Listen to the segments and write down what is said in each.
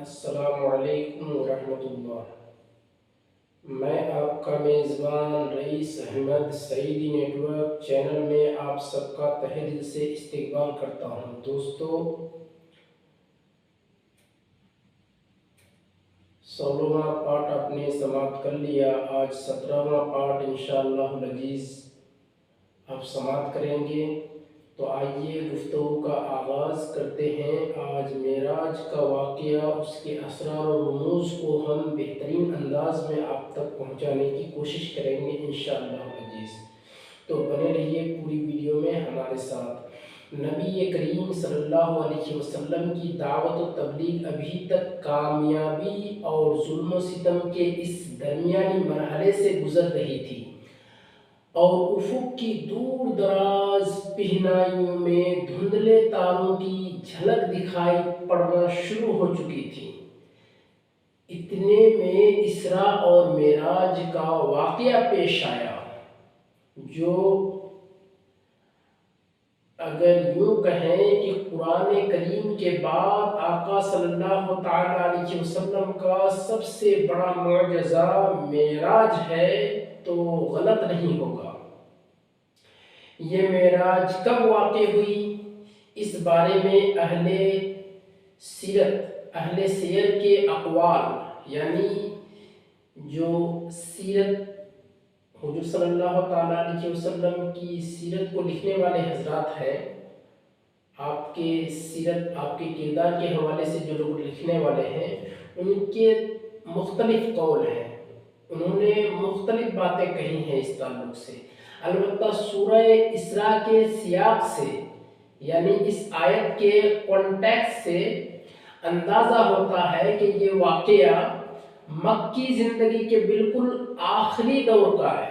السلام علیکم ورحمۃ اللہ۔ میں آپ کا میزبان Rais Ahmed Saeedi network channel میں آپ سب کا تہہ دل سے استقبال کرتا ہوں۔ دوستو، 16واں پارٹ آپ نے سماعت کر لیا، آج 17واں پارٹ انشاءاللہ العزیز آپ سماعت کریں گے۔ تو آئیے گفتگو کا آغاز کرتے ہیں۔ آج معراج کا واقعہ، اس کے اسرار و رموز کو ہم بہترین انداز میں آپ تک پہنچانے کی کوشش کریں گے انشاءاللہ العزیز۔ تو بنے رہیے پوری ویڈیو میں ہمارے ساتھ۔ نبی کریم صلی اللہ علیہ وسلم کی دعوت و تبلیغ ابھی تک کامیابی اور ظلم و ستم کے اس درمیانی مرحلے سے گزر رہی تھی، اور افق کی دور دراز پہنائیوں میں دھندلے تاروں کی جھلک دکھائی پڑنا شروع ہو چکی تھی۔ اتنے میں اسرا اور معراج کا واقعہ پیش آیا، جو اگر یوں کہیں کہ قرآن کریم کے بعد آقا صلی اللہ تعالی علیہ وسلم کا سب سے بڑا معجزہ معراج ہے تو غلط نہیں ہوگا۔ یہ معراج کب واقع ہوئی، اس بارے میں اہل سیر کے اقوال، یعنی جو سیرت حضور صلی اللہ تعالیٰ علیہ وسلم کی سیرت کو لکھنے والے حضرات ہیں، آپ کے سیرت، آپ کے کردار کے حوالے سے جو لوگ لکھنے والے ہیں، ان کے مختلف قول ہیں، انہوں نے مختلف باتیں کہی ہیں اس تعلق سے۔ البتہ سورہ اسراء کے سیاق سے، یعنی اس آیت کے کانٹیکسٹ سے اندازہ ہوتا ہے کہ یہ واقعہ مکی زندگی کے بالکل آخری دور کا ہے۔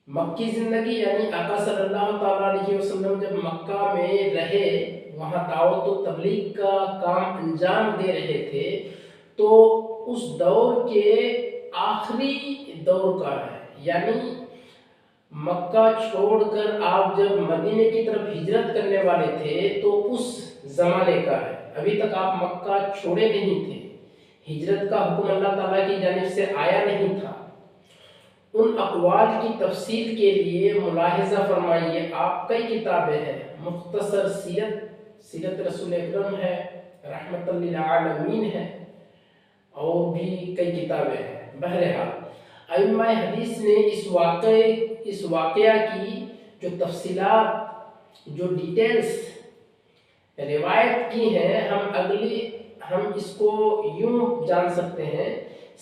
مکی زندگی یعنی آقا صلی اللہ تعالیٰ علیہ وسلم جب مکہ میں رہے، وہاں دعوت و تبلیغ کا کام انجام دے رہے تھے، تو اس دور کے آخری دور کا ہے۔ یعنی مکہ چھوڑ کر آپ جب مدینے کی طرف ہجرت کرنے والے تھے تو اس زمانے کا ہے، ابھی تک آپ مکہ چھوڑے نہیں تھے، ہجرت کا حکم اللہ تعالیٰ کی جانب سے آیا نہیں تھا۔ ان اقوال کی تفصیل کے لیے ملاحظہ فرمائیے، آپ کئی کتابیں ہیں، مختصر سیرت رسول اکرم ہے، رحمت للعالمین ہے، اور بھی کئی کتابیں ہیں۔ بہرحال ائمہ حدیث نے اس واقعہ کی جو تفصیلات، جو ڈیٹیلز روایت کی ہیں، ہم اس کو یوں جان سکتے ہیں۔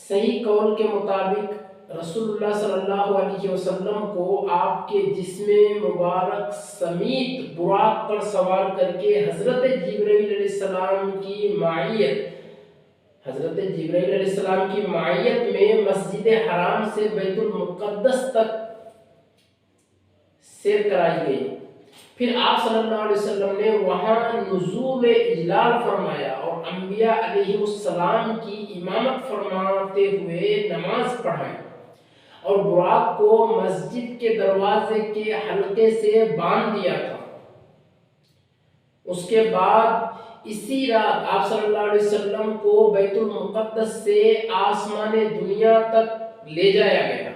صحیح قول کے مطابق رسول اللہ صلی اللہ علیہ وسلم کو آپ کے جسم مبارک سمیت براق پر سوار کر کے حضرت جبرائیل علیہ السلام کی معیت میں مسجد حرام سے بیت المقدس تک سیر کرائی گئی۔ پھر آپ صلی اللہ علیہ وسلم نے وہاں نزول اجلال فرمایا اور انبیاء علیہ السلام کی امامت فرماتے ہوئے نماز پڑھائی، اور براق کو مسجد کے دروازے کے حلقے سے باندھ دیا تھا۔ اس کے بعد اسی رات آپ صلی اللہ علیہ وسلم کو بیت المقدس سے آسمان دنیا تک لے جایا گیا۔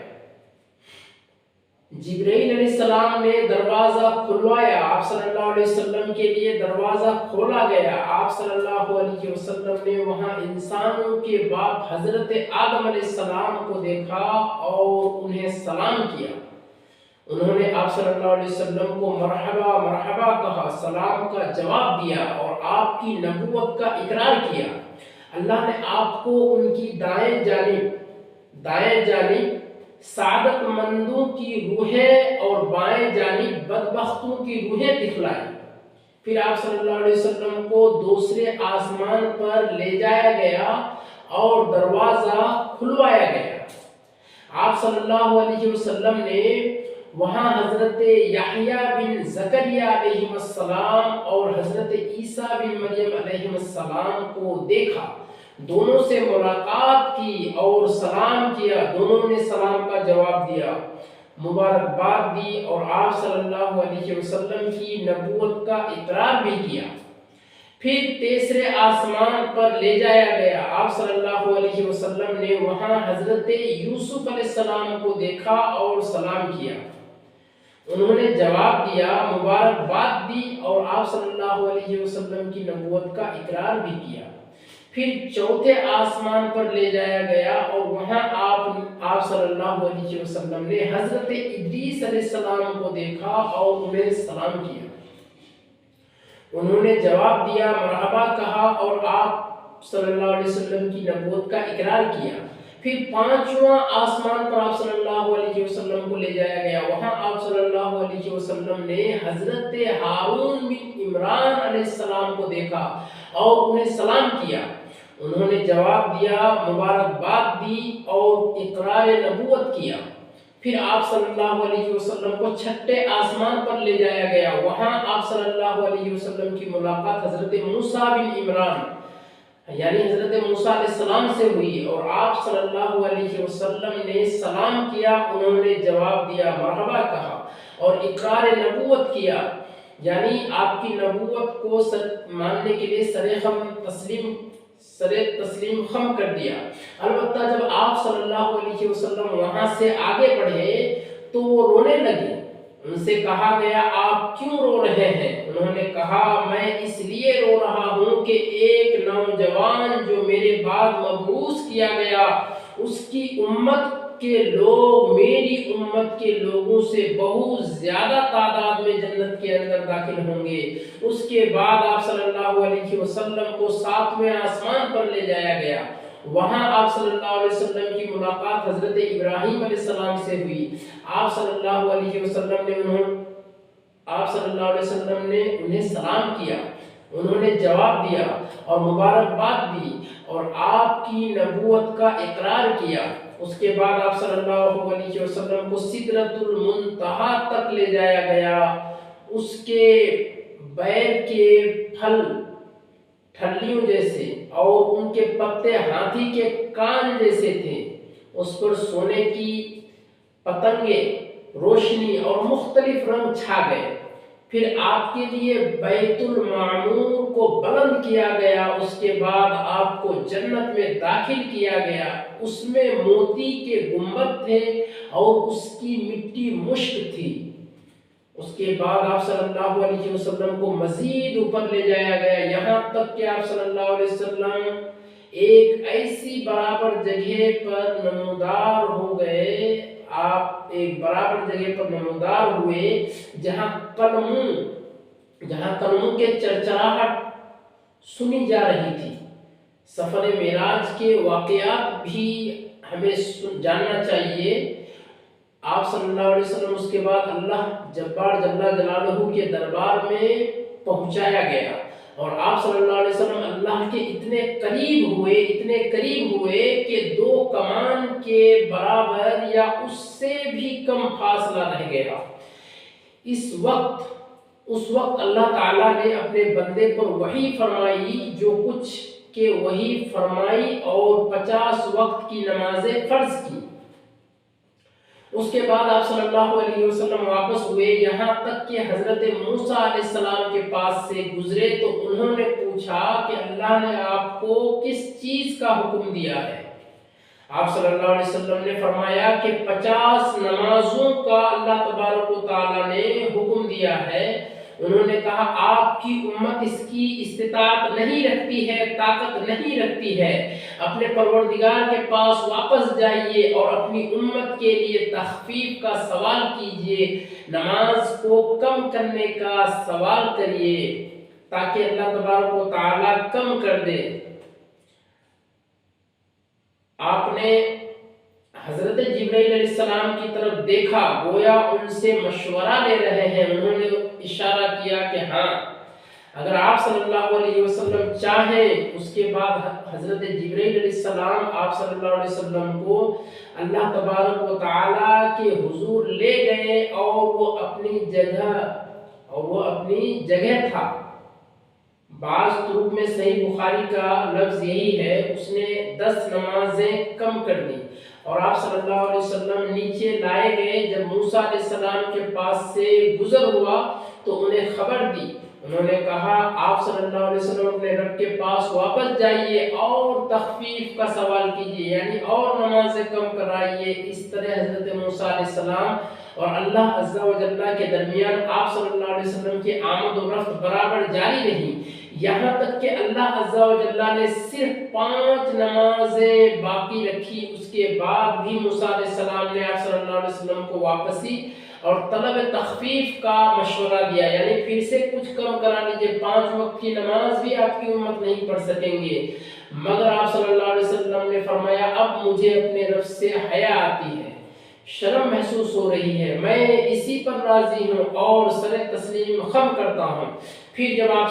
جبرائیل علیہ السلام نے دروازہ کھلوایا، آپ صلی اللہ علیہ وسلم کے لیے دروازہ کھولا گیا۔ آپ صلی اللہ علیہ وسلم نے وہاں انسانوں کے باپ حضرت آدم علیہ السلام کو دیکھا اور انہیں سلام کیا۔ انہوں نے آپ صلی اللہ علیہ وسلم کو مرحبا مرحبا کہا، سلام کا جواب دیا اور آپ کی نبوت کا اقرار کیا۔ اللہ نے آپ کو ان کی دائیں جانب سعادت مندوں کی روحیں اور بائیں جانب بدبختوں کی روحیں دکھلائی۔ پھر آپ صلی اللہ علیہ وسلم کو دوسرے آسمان پر لے جایا گیا اور دروازہ کھلوایا گیا۔ آپ صلی اللہ علیہ وسلم نے وہاں حضرت یحییٰ بن زکریا علیہ السلام اور حضرت عیسیٰ بن مریم علیہ السلام کو دیکھا، دونوں سے ملاقات کی اور سلام کیا۔ دونوں نے سلام کا جواب دیا، مبارکباد دی اور آپ صلی اللہ علیہ وسلم کی نبوت کا اقرار بھی کیا۔ پھر تیسرے آسمان پر لے جایا گیا، آپ صلی اللہ علیہ وسلم نے وہاں حضرت یوسف علیہ السلام کو دیکھا اور سلام کیا، انہوں نے جواب دیا، مبارکباد دی اور آپ صلی اللہ علیہ وسلم کی نبوت کا اقرار بھی کیا۔ پھر چوتھے آسمان پر لے جایا گیا اور وہاں آپ صلی اللہ علیہ وسلم نے حضرت ادریس علیہ السلام کو دیکھا اور انہیں سلام کیا، انہوں نے جواب دیا، مرحبا کہا اور آپ صلی اللہ علیہ وسلم کی نبوت کا اقرار کیا۔ پھر پانچواں آسمان پر آپ صلی اللہ علیہ وسلم کو لے جایا گیا، وہاں آپ صلی اللہ علیہ وسلم نے حضرت ہارون بن عمران علیہ السلام کو دیکھا اور انہیں سلام کیا، انہوں نے جواب دیا، مبارکباد دی اور اقرار نبوت کیا۔ پھر آپ صلی اللہ علیہ وسلم کو چھٹے آسمان پر لے جایا گیا، وہاں آپ صلی اللہ علیہ وسلم کی ملاقات حضرت موسیٰ بن عمران یعنی حضرت موسیٰ علیہ السلام سے ہوئی اور آپ صلی اللہ علیہ وسلم نے سلام کیا، انہوں نے جواب دیا، مرحبا کہا اور اقرار نبوت کیا، یعنی آپ کی نبوت کو ماننے کے لیے سر تسلیم خم کر دیا۔ البتہ جب آپ صلی اللہ علیہ وسلم وہاں سے آگے بڑھے تو وہ رونے لگے، ان سے کہا گیا، آپ کیوں رو رہے ہیں؟ انہوں نے کہا، میں اس لیے رو رہا ہوں کہ ایک نوجوان جو میرے بعد مبعوث کیا گیا، اس کی امت کے لوگ میری امت کے لوگوں سے بہت زیادہ تعداد میں جنت کے اندر داخل ہوں گے۔ اس کے بعد آپ صلی اللہ علیہ وسلم کو ساتویں آسمان پر لے جایا گیا، وہاں آپ صلی اللہ علیہ وسلم کی ملاقات حضرت ابراہیم علیہ السلام سے ہوئی، آپ صلی اللہ علیہ وسلم نے انہیں سلام کیا، انہوں نے جواب دیا اور مبارکباد دی اور آپ کی نبوت کا اقرار کیا۔ اس کے بعد آپ صلی اللہ علیہ وسلم کو سدرۃ المنتہا تک لے جایا گیا، اس کے بیر کے پھل ٹھلیوں جیسے اور ان کے پتے ہاتھی کے کان جیسے تھے، اس پر سونے کی پتنگیں، روشنی اور مختلف رنگ چھا گئے۔ پھر آپ کے لیے بیت المعمور کو بلند کیا گیا، اس کے بعد آپ کو جنت میں داخل کیا گیا، اس میں موتی کے گنبد تھے اور اس کی مٹی مشک تھی۔ اس کے بعد آپ صلی اللہ علیہ وسلم کو مزید اوپر لے جایا گیا، یہاں تک کہ آپ صلی اللہ علیہ وسلم ایک ایسی برابر جگہ پر نمودار ہو گئے، آپ ایک برابر جگہ پر نمودار ہوئے جہاں قلموں کے چرچراہٹ سنی جا رہی تھی۔ سفر معراج کے واقعات بھی ہمیں جاننا چاہیے۔ آپ صلی اللہ علیہ وسلم اس کے بعد اللہ جبار جل جلالہ کے دربار میں پہنچایا گیا اور آپ صلی اللہ علیہ وسلم اللہ کے اتنے قریب ہوئے کہ 2 کمان کے برابر یا اس سے بھی کم فاصلہ رہ گیا۔ اس وقت اللہ تعالیٰ نے اپنے بندے پر وحی فرمائی، جو کچھ کہ وحی فرمائی اور 50 وقت کی نمازیں فرض کی۔ اس کے بعد آپ صلی اللہ علیہ وسلم واپس ہوئے، یہاں تک کہ حضرت موسیٰ علیہ السلام کے پاس سے گزرے تو انہوں نے پوچھا کہ اللہ نے آپ کو کس چیز کا حکم دیا ہے؟ آپ صلی اللہ علیہ وسلم نے فرمایا کہ 50 نمازوں کا اللہ تبارک و تعالیٰ نے حکم دیا ہے۔ انہوں نے کہا، آپ کی امت اس کی استطاعت نہیں رکھتی ہے، طاقت نہیں رکھتی ہے، اپنے پروردگار کے پاس واپس جائیے اور اپنی امت کے لیے تخفیف کا سوال کیجیے، نماز کو کم کرنے کا سوال کریے تاکہ اللہ تبارک و تعالیٰ کم کر دے۔ آپ نے حضرت جبرائیل علیہ السلام کی طرف دیکھا، گویا ان سے مشورہ لے رہے ہیں۔ انہوں نے اشارہ کیا کہ ہاں، اگر آپ صلی اللہ علیہ وسلم چاہیں۔ اس کے بعد حضرت جبرائیل علیہ السلام آپ صلی اللہ علیہ وسلم کو اللہ تبارک و تعالیٰ کے حضور لے گئے اور وہ اپنی جگہ تھا۔ بعض طرق میں صحیح بخاری کا لفظ یہی ہے، اس نے 10 نمازیں کم کر دی اور آپ صلی اللہ علیہ وسلم نیچے لائے گئے۔ جب موسیٰ علیہ السلام کے پاس سے گزر ہوا تو انہیں خبر دی انہوں نے کہا آپ صلی اللہ علیہ وسلم اپنے رب کے پاس واپس جائیے اور تخفیف کا سوال کیجیے، یعنی اور نمازیں کم کرائیے۔ اس طرح حضرت موسیٰ علیہ السلام اور اللہ عز و جل کے درمیان آپ صلی اللہ علیہ وسلم کی آمد و رفت برابر جاری رہی، یہاں تک کہ اللہ عز و جل نے صرف 5 نمازیں باقی رکھی۔ اس کے بعد بھی موسیٰ علیہ السلام نے آپ صلی اللہ علیہ وسلم کو واپسی اور طلب تخفیف کا مشورہ دیا، یعنی پھر سے کچھ کم کرا لیجیے، 5 وقت کی نماز بھی آپ کی امت نہیں پڑھ سکیں گے۔ مگر آپ صلی اللہ علیہ وسلم نے فرمایا اب مجھے اپنے رب سے حیا آتی ہے، شرم محسوس ہو رہی ہے، میں اسی پر راضی ہوں اور سر تسلیم خم کرتا ہوں۔ پھر جب آپ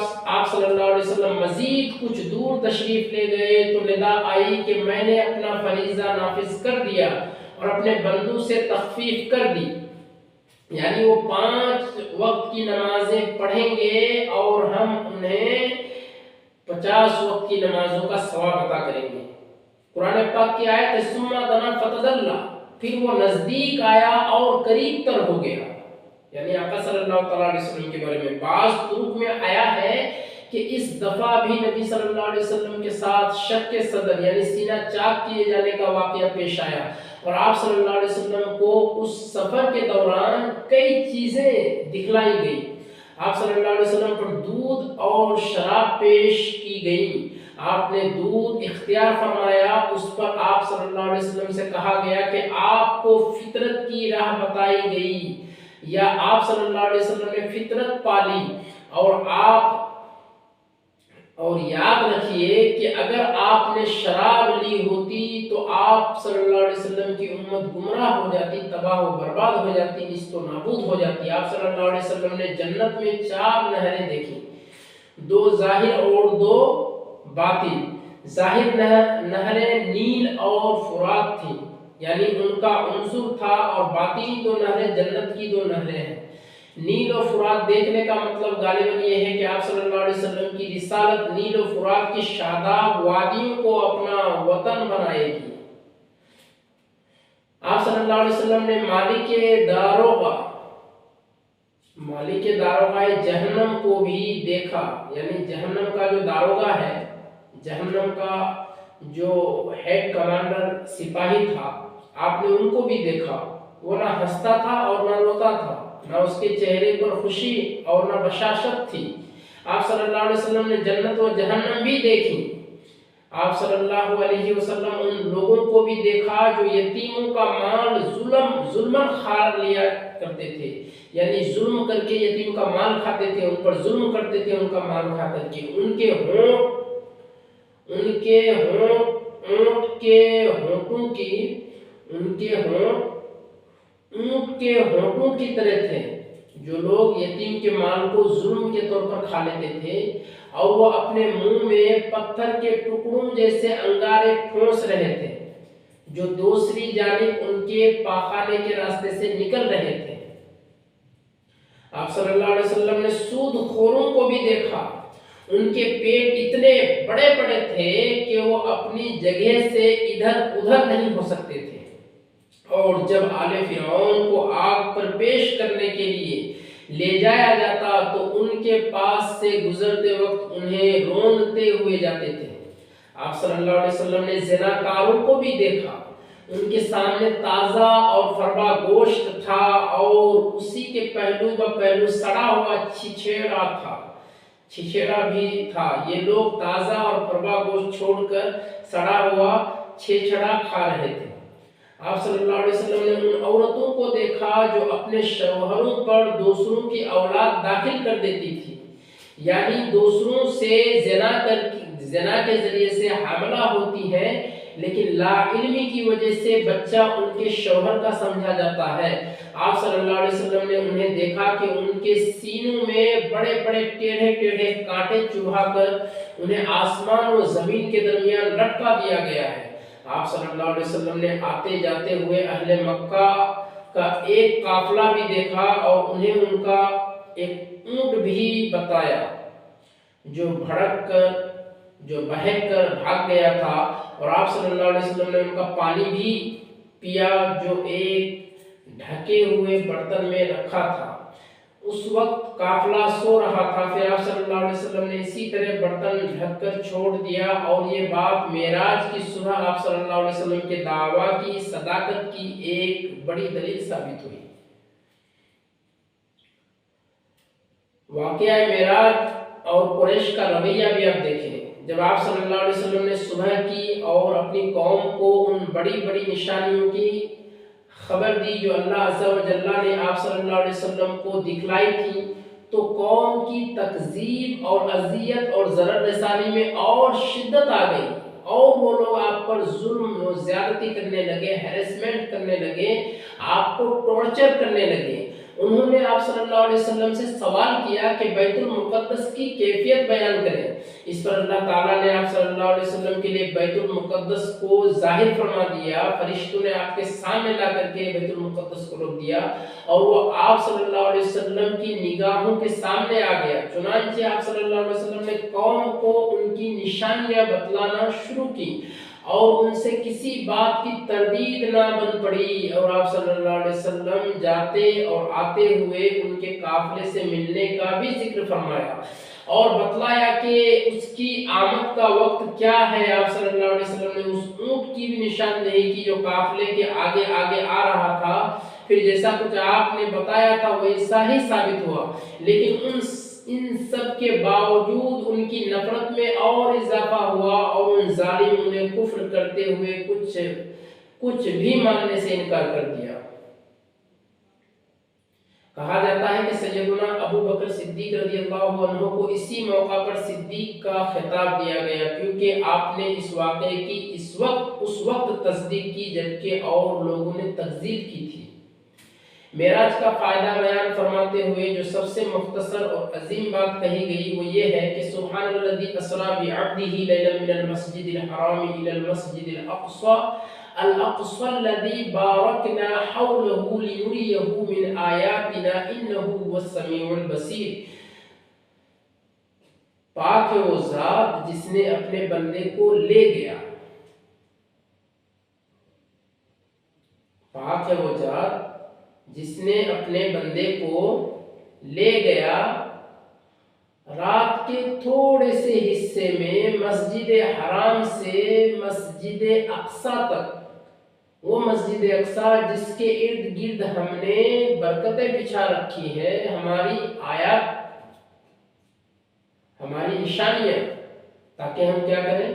صلی اللہ علیہ وسلم مزید کچھ دور تشریف لے گئے تو ندا آئی کہ میں نے اپنا فریضہ نافذ کر دیا اور اپنے بندوں سے تخفیف کر دی، یعنی وہ 5 وقت کی نمازیں پڑھیں گے اور ہم انہیں 50 وقت کی نمازوں کا ثواب عطا کریں گے۔ قرآن پاک کی آیت ہے ثم دنا فتدلی، پھر وہ نزدیک آیا اور قریب تر ہو گیا، یعنی آقا صلی اللہ علیہ وسلم کے بارے میں بعض طرق میں آیا ہے کہ اس دفعہ بھی نبی صلی اللہ علیہ وسلم کے ساتھ شق صدر یعنی سینہ چاک کیے جانے کا واقعہ پیش آیا، اور آپ صلی اللہ علیہ وسلم کو اس سفر کے دوران کئی چیزیں دکھلائی گئی۔ آپ صلی اللہ علیہ وسلم پر دودھ اور شراب پیش کی گئی، آپ نے دودھ اختیار فرمایا، اس پر آپ صلی اللہ علیہ وسلم سے کہا گیا کہ آپ کو فطرت کی راہ بتائی گئی، یا آپ صلی اللہ علیہ وسلم نے فطرت پالی، اور یاد رکھیے کہ اگر آپ نے شراب لی ہوتی تو آپ صلی اللہ علیہ وسلم کی امت گمراہ ہو جاتی، تباہ و برباد ہو جاتی، نیست و نابود ہو جاتی۔ آپ صلی اللہ علیہ وسلم نے جنت میں 4 نہریں دیکھی، 2 ظاہر اور 2 باطن۔ ظاہر نہریں نیل اور فرات تھیں، یعنی ان کا عنصر تھا، اور باطنی 2 نہریں جنت کی 2 نہریں ہیں۔ نیل و فرات دیکھنے کا مطلب غالباً یہ ہے کہ آپ صلی اللہ علیہ وسلم کی رسالت نیل و فرات کی شاداب وادیوں کو اپنا وطن بنائے گی۔ آپ صلی اللہ علیہ وسلم نے مالک داروغہ جہنم کو بھی دیکھا، یعنی جہنم کا جو داروغہ ہے، جہنم کا جو ہیڈ کمانڈر سپاہی تھا، آپ نے ان کو بھی دیکھا۔ وہ نہ ہنستا تھا اور نہ روتا تھا، نہ اس کے چہرے پر خوشی اور نہ بشاشت تھی۔ آپ صلی اللہ علیہ وسلم نے جنت و جہنم بھی دیکھی۔ آپ صلی اللہ علیہ وسلم ان لوگوں کو بھی دیکھا جو یتیموں کا مال ظلماً کھا لیا کرتے تھے، یعنی ظلم کر کے یتیم کا مال کھاتے تھے، ان پر ظلم کرتے تھے ان کا مال کھا کر کے۔ ان کے اونٹ کے ہونٹوں کی طرح تھے، جو لوگ یتیم کے مال کو ظلم کے طور پر کھا لیتے تھے، اور وہ اپنے منہ میں پتھر کے ٹکڑوں جیسے انگارے ٹھونس رہے تھے جو دوسری جانب ان کے پاخانے کے راستے سے نکل رہے تھے۔ آپ صلی اللہ علیہ وسلم نے سود خوروں کو بھی دیکھا، ان کے پیٹ اتنے بڑے بڑے تھے کہ وہ اپنی جگہ سے ادھر ادھر نہیں ہو سکتے تھے، اور جب آل فرعون کو آگ پر پیش کرنے کے لیے لے جایا جاتا تو ان کے پاس سے گزرتے وقت انہیں روندتے ہوئے جاتے تھے۔ آپ صلی اللہ علیہ وسلم نے زناکاروں کو بھی دیکھا، ان کے سامنے تازہ اور فربا گوشت تھا، اور اسی کے پہلو پہلو سڑا ہوا چھچھیرا بھی تھا۔ یہ لوگ تازہ اور فربا گوشت چھوڑ کر سڑا ہوا چھچھیرا کھا رہے تھے۔ آپ صلی اللہ علیہ وسلم نے ان عورتوں کو دیکھا جو اپنے شوہروں پر دوسروں کی اولاد داخل کر دیتی تھی، یعنی دوسروں سے زنا کے ذریعے سے حاملہ ہوتی ہیں، لیکن لا علمی کی وجہ سے بچہ ان کے شوہر کا سمجھا جاتا ہے۔ آپ صلی اللہ علیہ وسلم نے انہیں دیکھا کہ ان کے سینوں میں بڑے بڑے ٹیڑھے ٹیڑھے کانٹے چبھا کر انہیں آسمان و زمین کے درمیان لٹکا دیا گیا ہے۔ آپ صلی اللہ علیہ وسلم نے آتے جاتے ہوئے اہل مکہ کا ایک قافلہ بھی دیکھا، اور انہیں ان کا ایک اونٹ بھی بتایا جو بہک کر بھاگ گیا تھا، اور آپ صلی اللہ علیہ وسلم نے ان کا پانی بھی پیا جو ایک ڈھکے ہوئے برتن میں رکھا تھا۔ اس وقت قافلہ سو رہا تھا، پھر آپ صلی اللہ علیہ وسلم نے اسی طرح برتن ڈھک کر چھوڑ دیا، اور یہ بات معراج کی صبح آپ صلی اللہ علیہ وسلم کے دعویٰ کی صداقت کی ایک بڑی دلیل ثابت ہوئی۔ واقعہ معراج اور قریش کا رویہ بھی آپ دیکھیں، جب آپ صلی اللہ علیہ وسلم نے صبح کی اور اپنی قوم کو ان بڑی بڑی نشانیوں کی خبر دی جو اللہ عز و جل نے آپ صلی اللہ علیہ وسلم کو دکھلائی تھی، تو قوم کی تکذیب اور اذیت اور ضرر رسانی میں اور شدت آ گئی، اور وہ لوگ آپ پر ظلم و زیادتی کرنے لگے، ہیرسمنٹ کرنے لگے، آپ کو ٹارچر کرنے لگے۔ انہوں نے آپ صلی اللہ علیہ وسلم سے سوال کیا کہ بیت المقدس کی کیفیت بیان کریں۔ اس پر اللہ تعالیٰ نے آپ صلی اللہ علیہ وسلم کے لیے بیت المقدس کو ظاہر فرما دیا، فرشتوں نے آپ کے سامنے لا کر کے بیت المقدس کو رکھ دیا، اور وہ آپ صلی اللہ علیہ وسلم کی نگاہوں کے سامنے آ گیا۔ چنانچہ آپ صلی اللہ علیہ وسلم نے قوم کو ان کی نشانیاں بتلانا شروع کی، اور ان سے کسی بات کی تردید نہ بن پڑی، اور آپ صلی اللہ علیہ وسلم جاتے اور آتے ہوئے ان کے قافلے سے ملنے کا بھی ذکر فرمایا، اور بتلایا کہ اس کی آمد کا وقت کیا ہے۔ آپ صلی اللہ علیہ وسلم نے اس اونٹ کی بھی نشاندہی کی جو قافلے کے آگے آگے آ رہا تھا، پھر جیسا کچھ آپ نے بتایا تھا ویسا ہی ثابت ہوا، لیکن ان سب کے باوجود ان کی نفرت میں اور اضافہ ہوا، اور ان ظالموں نے کفر کرتے ہوئے کچھ بھی ماننے سے انکار کر دیا۔ کہا جاتا ہے کہ سیدنا ابو بکر صدیق رضی اللہ عنہ کو اسی موقع پر صدیق کا خطاب دیا گیا، کیونکہ آپ نے اس واقعے کی اس وقت تصدیق کی جبکہ اور لوگوں نے تکذیب کی تھی۔ معراج کا فائدہ بیان فرماتے ہوئے جو سب سے مختصر اور عظیم بات کہی گئی وہ یہ ہے کہ سبحان الذی اسری بعبدہ لیلا من المسجد الحرام الی المسجد الاقصى الذي باركنا حوله لنريه من آیاتنا انه هو السمیع البصیر۔ پاک ہے وہ ذات جس نے اپنے بندے کو لے گیا، پاک ہے وہ ذات جس نے اپنے بندے کو لے گیا رات کے تھوڑے سے حصے میں مسجد حرام سے مسجد اقصی تک، وہ مسجد اقصی جس کے ارد گرد ہم نے برکتیں بچھا رکھی ہے، ہماری آیات، ہماری نشانیاں، تاکہ ہم کیا کریں،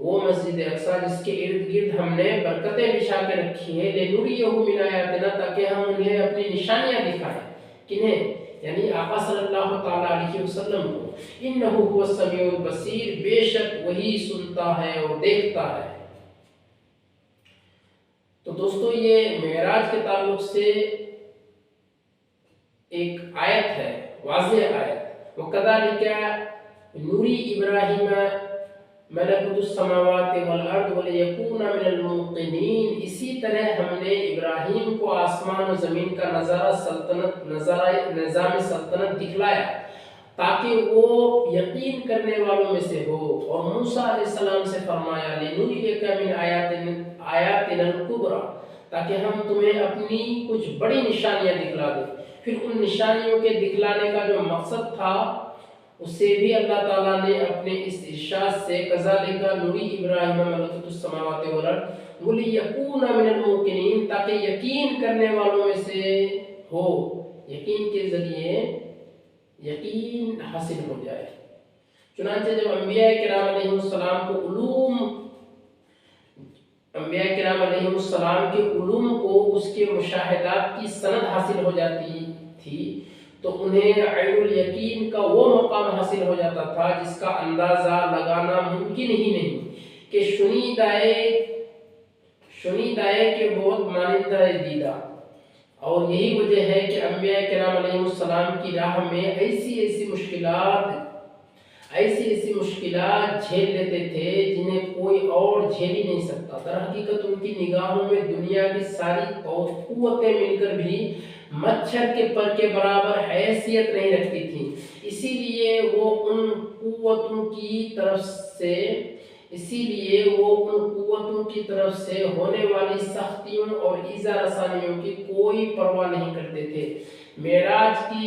وہ مسجد اقصی جس کے ارد گرد ہم نے برکتیں بچھا کے رکھی ہے، لنریہ من آیاتنا، تاکہ ہم انہیں اپنی نشانیاں دکھائیں۔ کنہیں؟ یعنی آقا صلی اللہ تعالیٰ علیہ وسلم کو۔ انہ هو السمیع البصیر، بے شک وہی سنتا ہے اور دیکھتا ہے۔ تو دوستو یہ معراج کے تعلق سے ایک آیت ہے، واضح آیت۔ وَكَذَلِكَ نُرِي إِبْرَاهِيمَ ملکوت السماوات والارض وَلِيَكُونَ مِنَ الْمُوقِنِينَ، اسی طرح ہم نے ابراہیم کو آسمان و زمین کا نظام سلطنت دکھلایا تاکہ وہ یقین کرنے والوں میں سے ہو، اور موسیٰ علیہ السلام سے فرمایا لِنُرِيَكَ مِنْ آیاتنا الکبریٰ، تاکہ ہم تمہیں اپنی کچھ بڑی نشانیاں دکھلا دیں۔ پھر ان نشانیوں کے دکھلانے کا جو مقصد تھا اسے بھی اللہ تعالیٰ نے اپنے اس ارشاد سے کذالک نری ابراہیم ملکوت السماوات والارض ولیکون من الموقنین، تاکہ یقین کرنے والوں میں سے ہو، یقین کے ذریعے یقین حاصل ہو جائے۔ چنانچہ جب انبیاء کرام علیہ السلام کے علوم کو اس کے مشاہدات کی سند حاصل ہو جاتی تھی تو انہیں عین الیقین کا وہ مقام حاصل ہو جاتا تھا جس کا اندازہ لگانا ممکن ہی نہیں، کہ شنیدائے کے بہت مانندہ دیدہ۔ اور یہی وجہ ہے کہ انبیاء کرام علیہ السلام کی راہ میں ایسی مشکلات جھیل لیتے تھے جنہیں کوئی اور جھیل ہی نہیں سکتا۔ در حقیقت ان کی نگاہوں میں دنیا کی ساری قوتیں مل کر بھی مچھر کے پر کے برابر حیثیت نہیں رکھتی تھیں، اسی لیے وہ ان قوتوں کی طرف سے ہونے والی سختیوں اور ایذا رسانیوں کی کوئی پرواہ نہیں کرتے تھے۔ معراج کی